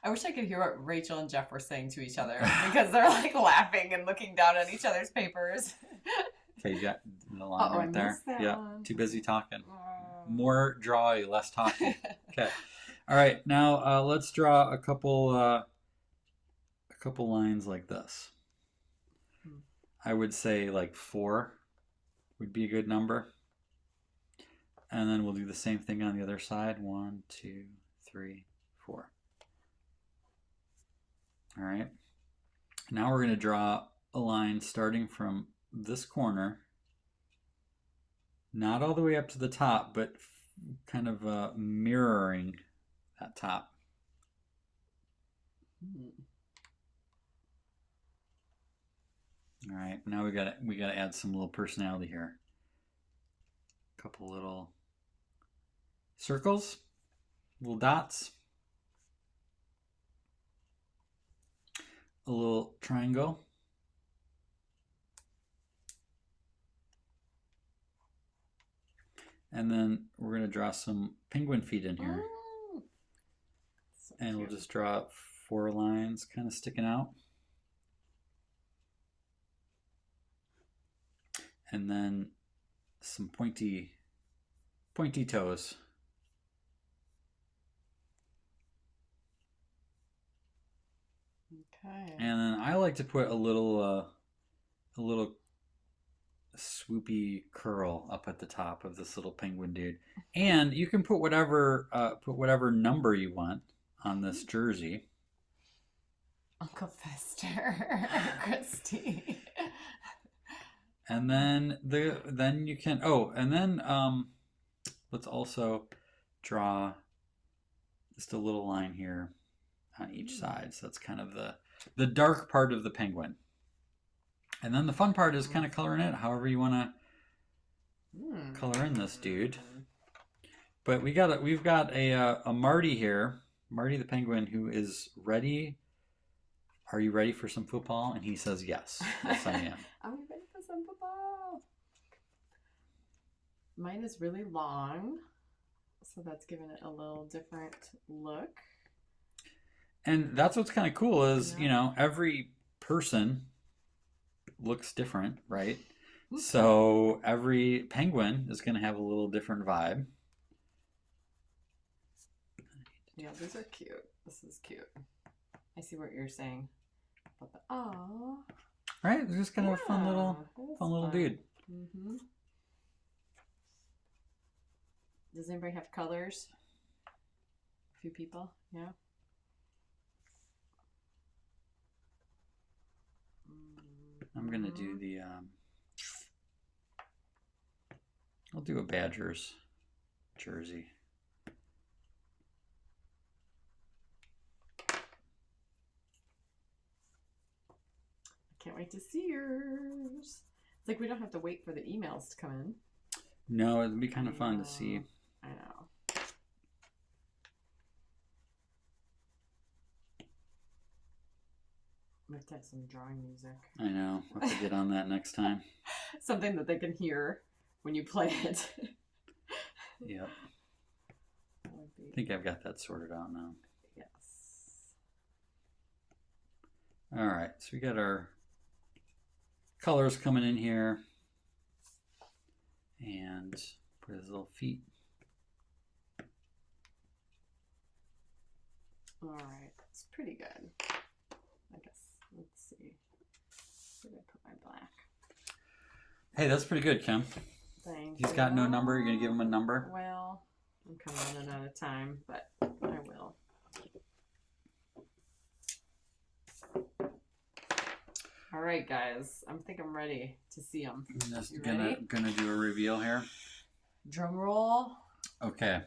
I wish I could hear what Rachel and Jeff were saying to each other because they're like laughing and looking down at each other's papers.
Okay, you got the line right there. Yeah, too busy talking. More drawing, less talking. Okay. All right, now let's draw a couple lines like this. I would say like 4 would be a good number. And then we'll do the same thing on the other side. 1, 2, 3, 4. All right. Now we're going to draw a line starting from this corner, not all the way up to the top, but kind of mirroring that top. All right. Now we got to add some little personality here. A couple little circles, little dots, a little triangle, and then we're going to draw some penguin feet in here. So and cute. We'll just draw 4 lines kind of sticking out. And then some pointy toes.
Okay.
And then I like to put a little swoopy curl up at the top of this little penguin dude. And you can put whatever number you want on this jersey.
Uncle Fester, Christy.
And then you can let's also draw Just a little line here on each side. So that's kind of the dark part of the penguin. And then the fun part is kind of coloring it however you want to color in this dude. But we've got a Marty here, Marty the penguin, who is ready. Are you ready for some football? And he says yes. Yes, I am.
Are we ready for some football? Mine is really long, so that's giving it a little different look.
And that's what's kind of cool is, you know, every person looks different, right? So every penguin is going to have a little different vibe.
Yeah, these are cute. This is cute. I see what you're saying. Oh,
right. It's just kind of a fun little dude.
Mm-hmm. Does anybody have colors? A few people, yeah.
I'm gonna do the. I'll do a Badgers jersey.
Can't wait to see yours. It's like we don't have to wait for the emails to come in.
No, it'd be kind of fun to see.
I know. We have to have some drawing music.
I know. We'll have to get on that next time.
Something that they can hear when you play it.
Yep. I think I've got that sorted out now.
Yes.
All right. So we got our colors coming in here. And put his little feet.
All right. It's pretty good. I guess. Let's see. Where did I put my black?
Hey, that's pretty good, Kim.
Thank
He's got no number. You're going to give him a number?
Well, I'm coming in out of time, but I will. All right, guys. I think I'm ready to see them.
Just gonna do a reveal here.
Drum roll.
Okay.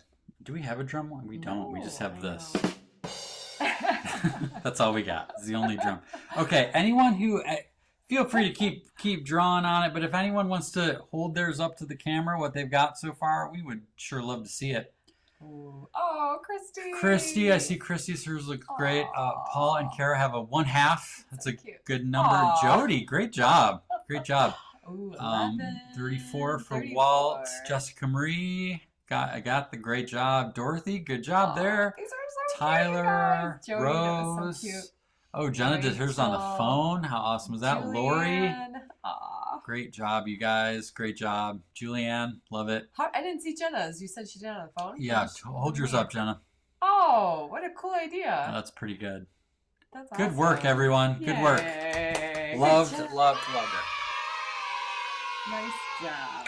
Do we have a drum one? We don't. We just have this.
Know.
That's all we got. It's the only drum. Okay. Anyone who feel free to keep drawing on it, but if anyone wants to hold theirs up to the camera, what they've got so far, we would sure love to see it.
Ooh. Oh, Christy.
Christy, I see Christy's hers looks great. Paul and Kara have a 1/2. That's a
cute.
good number.
Aww.
Jody, great job. Great job.
Ooh, 11,
34 for
34.
Walt. Jessica Marie. I got the great job. Dorothy, good job there.
These are so
Tyler,
cute, Jody,
Rose.
that was so cute.
Oh, Jenna did hers on the phone. How awesome was that? Lori.
Julianne. Aw.
Great job, you guys. Great job. Julianne, love it.
I didn't see Jenna's. You said she did it on the phone?
Yeah, hold yours up, Jenna.
Oh, what a cool idea.
That's pretty good.
That's
Good
awesome.
work, everyone. Good work.
Yay.
Loved
Good job.
it.
Nice job.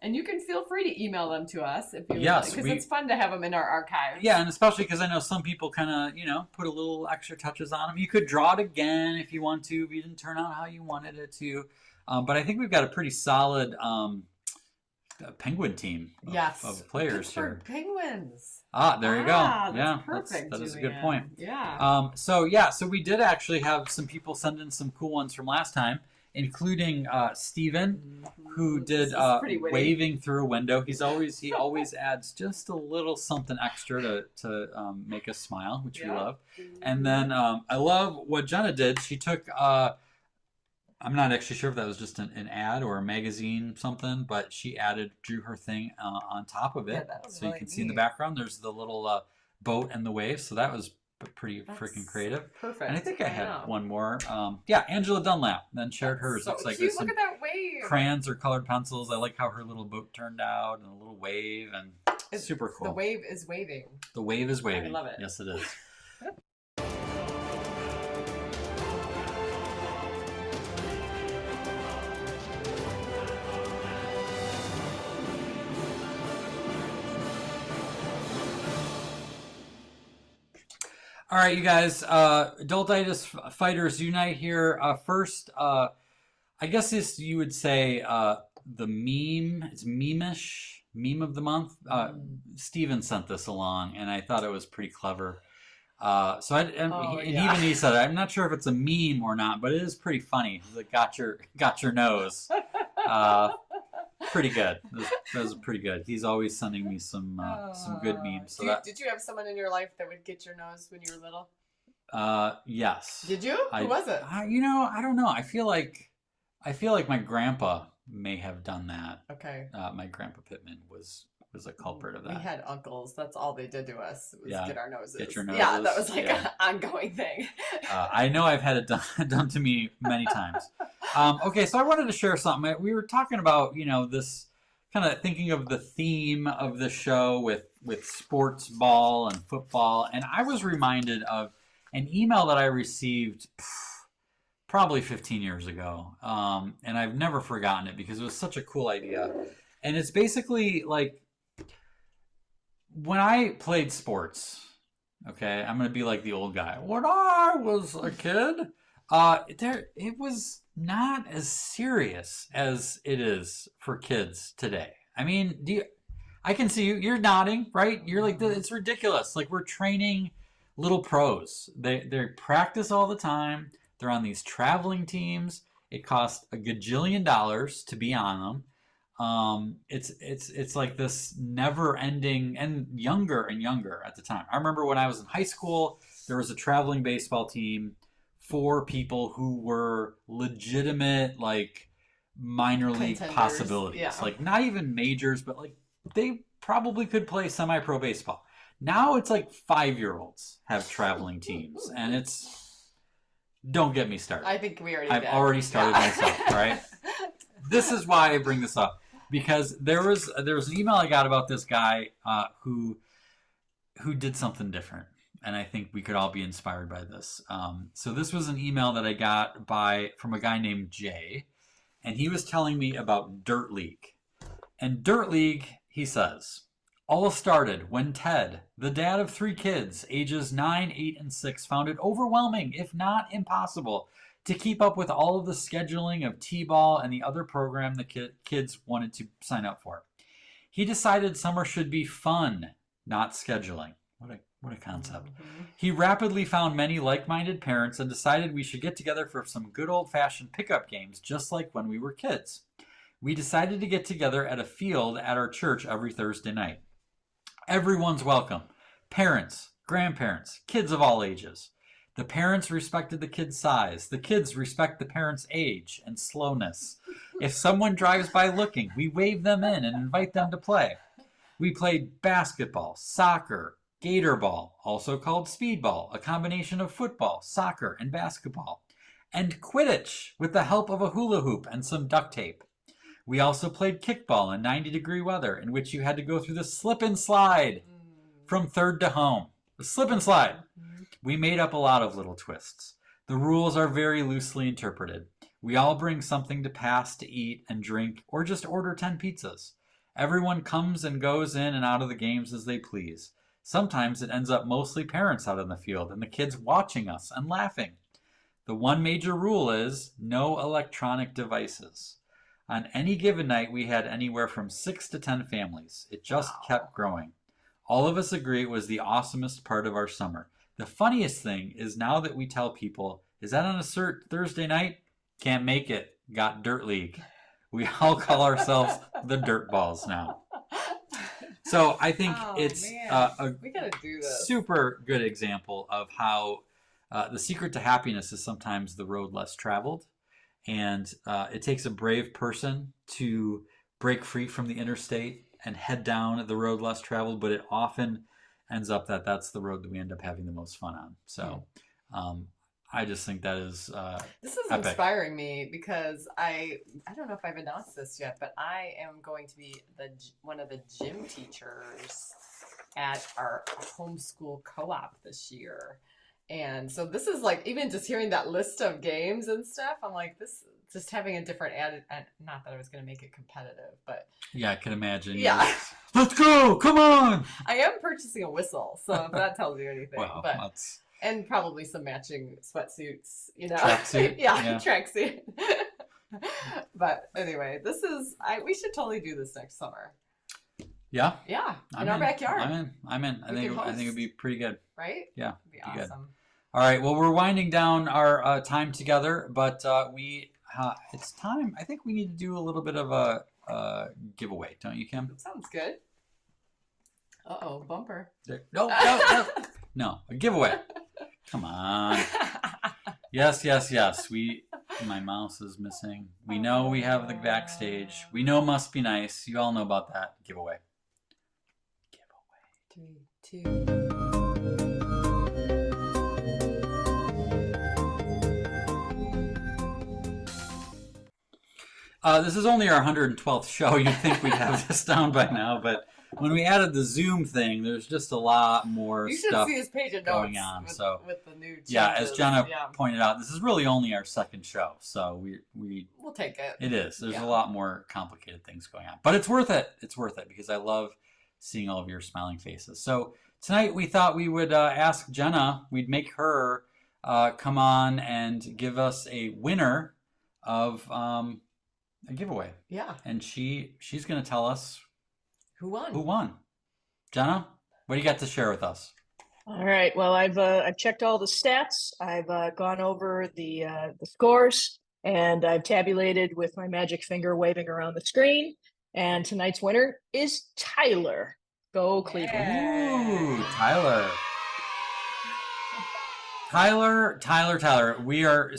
And you can feel free to email them to us if you
Yes,
because it's fun to have them in our archives.
Yeah, and especially because I know some people kind of, put a little extra touches on them. You could draw it again if you want to, if you didn't turn out how you wanted it to. But I think we've got a pretty solid penguin team of players here.
Penguins.
There you go.
That's
Yeah,
perfect.
that is a good point.
Yeah.
So we did actually have some people send in some cool ones from last time, including Steven, who did waving through a window. He always adds just a little something extra to make us smile, which we love. And then I love what Jenna did. She took I'm not actually sure if that was just an ad or a magazine something, but she drew her thing on top of it. So really you can see in the background there's the little boat and the waves. So that was pretty freaking creative.
Perfect.
And I think I had one more. Angela Dunlap then shared hers.
So
looks like
cute.
there's some
Look at that wave.
crayons or colored pencils. I like how her little boat turned out and a little wave, and it's super cool.
The wave is waving.
The wave is waving.
I love it.
Yes, it is. All right, you guys, Adultitis Fighters unite here. First, I guess you would say the meme, it's meme-ish. meme of the month. Steven sent this along, and I thought it was pretty clever. Even he said, I'm not sure if it's a meme or not, but it is pretty funny. He's like, got your nose. Pretty good. That was pretty good. He's always sending me some good memes. So
did you have someone in your life that would get your nose when you were little?
Yes.
Did you? Who was it?
I don't know. I feel like my grandpa may have done that.
Okay.
My grandpa Pittman was a culprit of that.
We had uncles. That's all they did to us was get our noses.
Get your noses.
Yeah, that was like an ongoing thing.
I know I've had it done to me many times. Okay, so I wanted to share something. We were talking about, this kind of thinking of the theme of the show with sports ball and football. And I was reminded of an email that I received probably 15 years ago. And I've never forgotten it because it was such a cool idea. And it's basically like, when I played sports, okay, I'm going to be like the old guy. When I was a kid, it was not as serious as it is for kids today. I mean, I can see you're nodding, right? You're like, it's ridiculous. Like, we're training little pros. They practice all the time. They're on these traveling teams. It costs $1 gajillion to be on them. It's like this never ending, and younger at the time. I remember when I was in high school, there was a traveling baseball team for people who were legitimate, like, minor league possibilities. Yeah. Like, not even majors, but like they probably could play semi-pro baseball. Now it's like 5-year-olds have traveling teams, and don't get me started.
I think
I've already started myself, right? This is why I bring this up. Because there was an email I got about this guy who did something different, and I think we could all be inspired by this. So this was an email that I got from a guy named Jay, and he was telling me about Dirt League. And Dirt League, he says, all started when Ted, the dad of 3 kids, ages 9, 8, and 6, found it overwhelming, if not impossible, to keep up with all of the scheduling of T-ball and the other program the kids wanted to sign up for. He decided summer should be fun, not scheduling. What a concept. Mm-hmm. He rapidly found many like-minded parents and decided we should get together for some good old-fashioned pickup games, just like when we were kids. We decided to get together at a field at our church every Thursday night. Everyone's welcome. Parents, grandparents, kids of all ages. The parents respected the kid's size. The kids respect the parents' age and slowness. If someone drives by looking, we wave them in and invite them to play. We played basketball, soccer, gator ball, also called speedball, a combination of football, soccer, and basketball, and Quidditch with the help of a hula hoop and some duct tape. We also played kickball in 90-degree weather, in which you had to go through the slip and slide from third to home. The slip and slide. We made up a lot of little twists. The rules are very loosely interpreted. We all bring something to pass to eat and drink, or just order 10 pizzas. Everyone comes and goes in and out of the games as they please. Sometimes it ends up mostly parents out in the field and the kids watching us and laughing. The one major rule is no electronic devices. On any given night, we had anywhere from 6 to 10 families. It just kept growing. All of us agree it was the awesomest part of our summer. The funniest thing is now that we tell people, is that on a Thursday night? Can't make it. Got Dirt League. We all call ourselves the Dirt Balls now. So I think it's
we gotta do this.
Super good example of how the secret to happiness is sometimes the road less traveled. And it takes a brave person to break free from the interstate and head down the road less traveled, but it often ends up that's the road that we end up having the most fun on. So I just think that is
this is
epic.
Inspiring me because I don't know if I've announced this yet, but I am going to be one of the gym teachers at our homeschool co-op this year. And so this is like, even just hearing that list of games and stuff, I'm like, this just having a different added, not that I was going to make it competitive, but
yeah, I can imagine.
Yeah.
Let's go. Come on.
I am purchasing a whistle. So if that tells you anything,
well,
and probably some matching sweatsuits,
Tracksuit.
yeah. Tracksuit. But anyway, we should totally do this next summer.
Yeah.
Yeah,
I'm
our
in.
backyard.
I'm in. I think it'd be pretty good.
Right?
Yeah.
It'd be awesome.
Good. All right. Well, we're winding down our time together, but it's time. I think we need to do a little bit of a giveaway, don't you, Kim?
Sounds good. Uh-oh, bumper.
No, a giveaway. Come on. Yes. My mouse is missing. We know we have the backstage. We know Must Be Nice. You all know about that. Giveaway.
3, 2.
This is only our 112th show. You'd think we'd have this down by now, but when we added the Zoom thing, there's just a lot more stuff
see his page of
going
notes
on.
With the new changes.
Yeah, as Jenna pointed out, this is really only our second show, so
we'll take it.
It is. There's a lot more complicated things going on, but it's worth it. It's worth it because I love seeing all of your smiling faces. So tonight we thought we would ask Jenna. We'd make her come on and give us a winner of a giveaway.
Yeah.
And she's going to tell us
who won.
Who won? Jenna, what do you got to share with us?
All right. Well, I've checked all the stats. I've gone over the scores, and I've tabulated with my magic finger waving around the screen. And tonight's winner is Tyler. Go Cleveland!
Ooh, Tyler. Tyler, we are,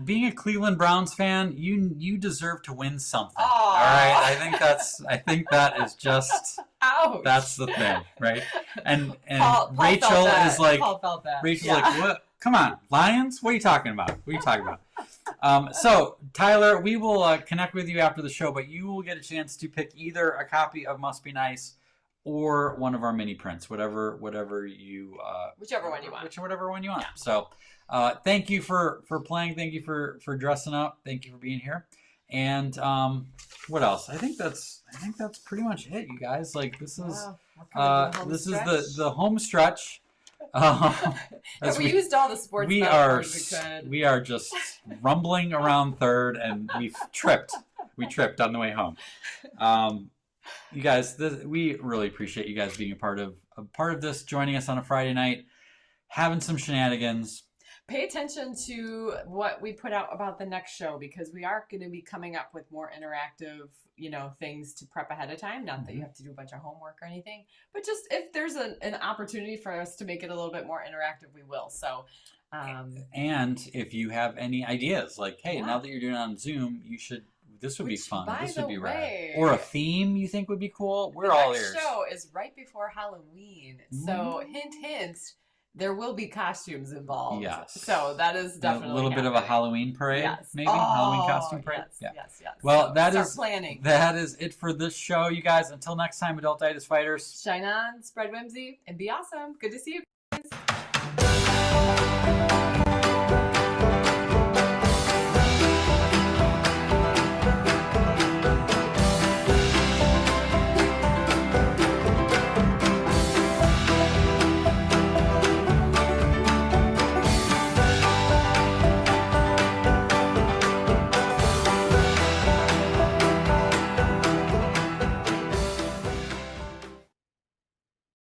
being a Cleveland Browns fan, you deserve to win something.
Aww.
All right, I think that is just,
ouch.
That's the thing, right? And
Paul
Rachel is like,
Paul felt that.
Rachel's like, what? Come on, Lions? What are you talking about? So Tyler, we will connect with you after the show, but you will get a chance to pick either a copy of Must Be Nice or one of our mini prints, whatever you
whichever one you want.
Whichever one you want.
Yeah.
So thank you for playing, thank you for dressing up, thank you for being here. And what else? I think that's pretty much it, you guys. Like this is the home stretch.
We used all the sports
we are just rumbling around third, and we tripped on the way home. You guys, we really appreciate you guys being a part of this, joining us on a Friday night, having some shenanigans.
Pay attention to what we put out about the next show, because we are going to be coming up with more interactive, things to prep ahead of time. Not that you have to do a bunch of homework or anything, but just if there's an opportunity for us to make it a little bit more interactive, we will. So,
and if you have any ideas, like, hey, now that you're doing it on Zoom, this would be fun. This would be rad. Or a theme you think would be cool. We're all ears.
The show is right before Halloween. So hint, there will be costumes involved.
Yes.
So that is definitely
a little bit of a Halloween parade, maybe?
Oh,
Halloween costume parade?
Yes.
Well,
so
that is it for this show, you guys. Until next time, Adultitis Fighters.
Shine on, spread whimsy, and be awesome. Good to see you guys.